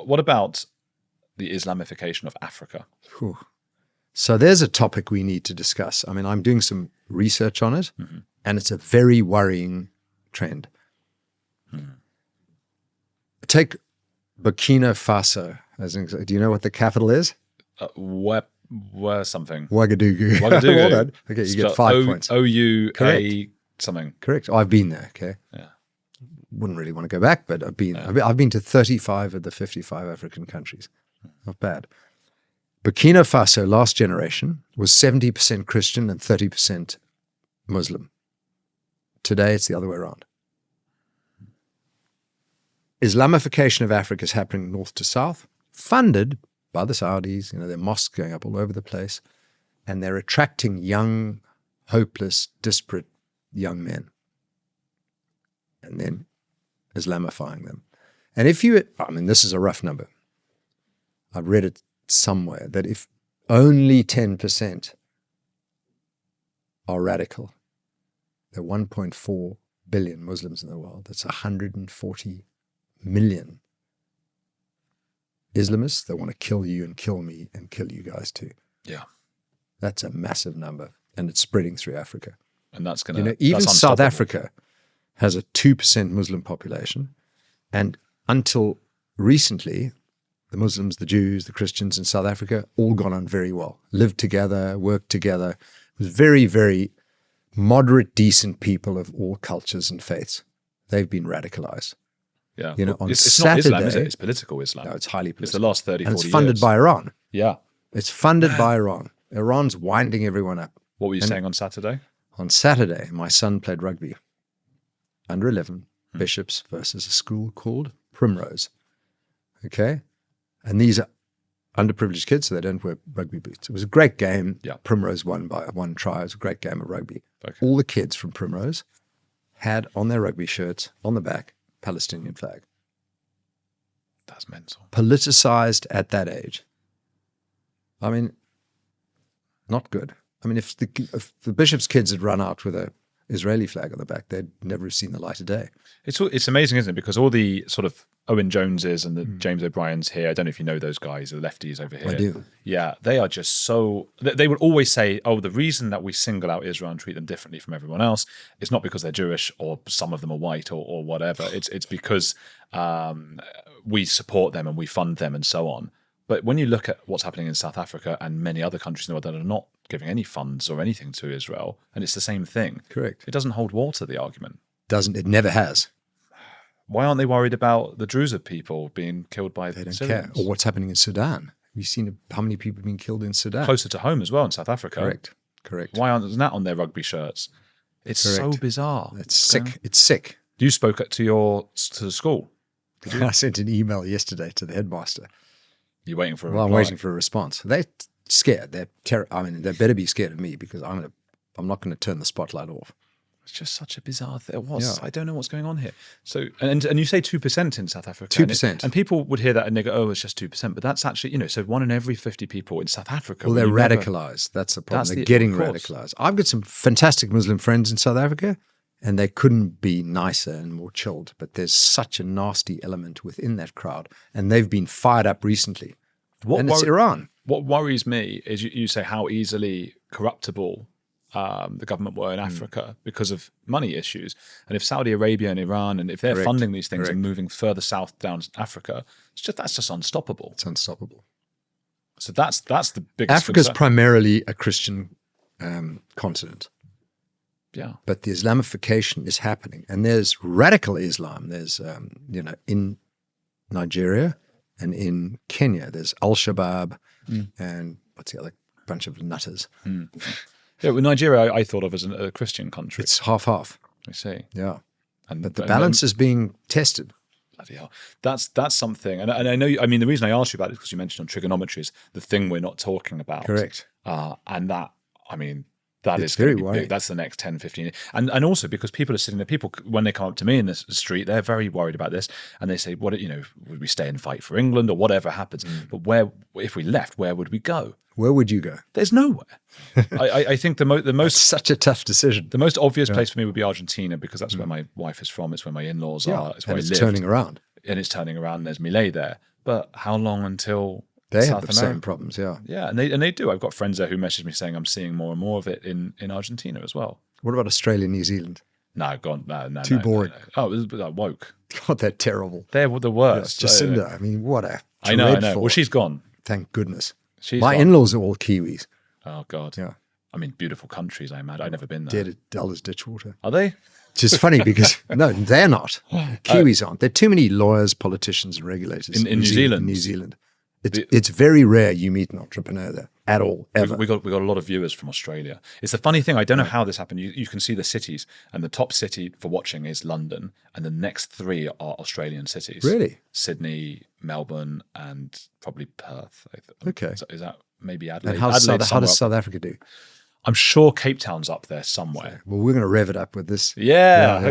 What about the Islamification of Africa? Whew. So there's a topic we need to discuss. I mean, I'm doing some research on it, and it's a very worrying trend. Take Burkina Faso as an example. Do you know what the capital is? Where something. Ouagadougou. Ouagadougou. Well done. Okay, you get 5 points. O-U-A Correct. something. Correct. I've been there. Okay. Yeah. Wouldn't really want to go back, but I've been to 35 of the 55 African countries. Not bad. Burkina Faso, last generation, was 70% Christian and 30% Muslim. Today, it's the other way around. Islamification of Africa is happening north to south, funded by the Saudis. There are mosques going up all over the place, and they're attracting young, hopeless, disparate young men, and then Islamifying them. And this is a rough number. I've read it somewhere that if only 10% are radical, there are 1.4 billion Muslims in the world. That's 140 million Islamists that want to kill you and kill me and kill you guys too. Yeah. That's a massive number, and it's spreading through Africa. And that's going to... even South Africa has a 2% Muslim population, and until recently, the Muslims, the Jews, the Christians in South Africa all got on very well, lived together, worked together. It was very, very moderate, decent people of all cultures and faiths. They've been radicalized. Yeah. On it's Saturday, not Islam, is it? It's political Islam. No, it's highly political. It's the last 30, 40 years. And it's funded by Iran. Yeah. It's funded by Iran. Iran's winding everyone up. What were you saying on Saturday? On Saturday, my son played rugby. Under 11, Bishops versus a school called Primrose. Okay? And these are underprivileged kids, so they don't wear rugby boots. It was a great game. Yeah. Primrose won by one try. It was a great game of rugby. Okay. All the kids from Primrose had on their rugby shirts, on the back, Palestinian flag. That's mental. Politicized at that age. I mean, not good. I mean, if the bishop's kids had run out with a Israeli flag on the back, they'd never have seen the light of day. It's amazing, isn't it? Because all the sort of Owen Joneses and the James O'Briens here, I don't know if you know those guys, the lefties over here. I do. Yeah, they are just so... They would always say, oh, the reason that we single out Israel and treat them differently from everyone else is not because they're Jewish or some of them are white or whatever. It's because we support them and we fund them and so on. But when you look at what's happening in South Africa and many other countries in the world that are not giving any funds or anything to Israel, and it's the same thing. Correct. It doesn't hold water, the argument. It never has. Why aren't they worried about the Druze people being killed by They don't Syrians? care. Or what's happening in Sudan. Have you seen how many people have been killed in Sudan? Closer to home as well in South Africa. Correct. Why aren't that on their rugby shirts? It's so bizarre. It's sick. It's sick. You spoke to the school. I sent an email yesterday to the headmaster. You're waiting for a reply. I'm waiting for a response. They're scared. They better be scared of me because I'm not going to turn the spotlight off. It's just such a bizarre thing. I don't know what's going on here. So, and you say 2% in South Africa. 2%. And people would hear that and they go, oh, it's just 2%. But that's actually, so 1 in every 50 people in South Africa. Well, they're radicalized. That's the problem. They're getting radicalized. I've got some fantastic Muslim friends in South Africa, and they couldn't be nicer and more chilled. But there's such a nasty element within that crowd, and they've been fired up recently. It's Iran. What worries me is you say how easily corruptible the government were in Africa because of money issues. And if Saudi Arabia and Iran, and if they're funding these things and moving further south down Africa, that's just unstoppable. It's unstoppable. So that's the biggest Africa's concern. Primarily a Christian continent. Yeah. But the Islamification is happening. And there's radical Islam. There's, in Nigeria and in Kenya, there's Shabaab and what's the other bunch of nutters. Yeah, well, Nigeria I thought of as a Christian country. It's half-half. I see. Yeah. But the balance is being tested. Bloody hell. That's something. And I know, the reason I asked you about it is because you mentioned on trigonometry is the thing we're not talking about. Correct. And that, that it's is very going to be worrying. big. That's the next 10, 15 years. And also because people are sitting there, when they come up to me in the street, they're very worried about this. And they say, would we stay and fight for England or whatever happens? But if we left, where would we go? Where would you go? There's nowhere. I think the most... That's such a tough decision. The most obvious place for me would be Argentina because that's where my wife is from. It's where my in-laws are. It's where I live. Turning around. And it's turning around. There's Milei there. But how long until They South have the same America? problems, yeah. Yeah, and they do. I've got friends there who message me saying I'm seeing more and more of it in Argentina as well. What about Australia, New Zealand? No, gone. No. Too boring. No. Oh, it was woke. God, they're terrible. They're the worst. Jacinda, I mean, what a I know. dreadful- Well, she's gone. Thank goodness. She's My gone. in-laws are all Kiwis. Oh God. Yeah. I mean, beautiful countries. I imagine. I've never been there. Dead as dull as ditchwater. Are they? Which is funny because, no, they're not. Kiwis aren't. There are too many lawyers, politicians, and regulators In New Zealand? New Zealand. It's very rare you meet an entrepreneur there at all, ever. We got a lot of viewers from Australia. It's the funny thing. I don't know how this happened. You can see the cities, and the top city for watching is London, and the next three are Australian cities. Really? Sydney, Melbourne, and probably Perth. Okay. Is that maybe Adelaide? And how Adelaide's does somewhere South Africa do? I'm sure Cape Town's up there somewhere. Well, we're going to rev it up with this. Yeah.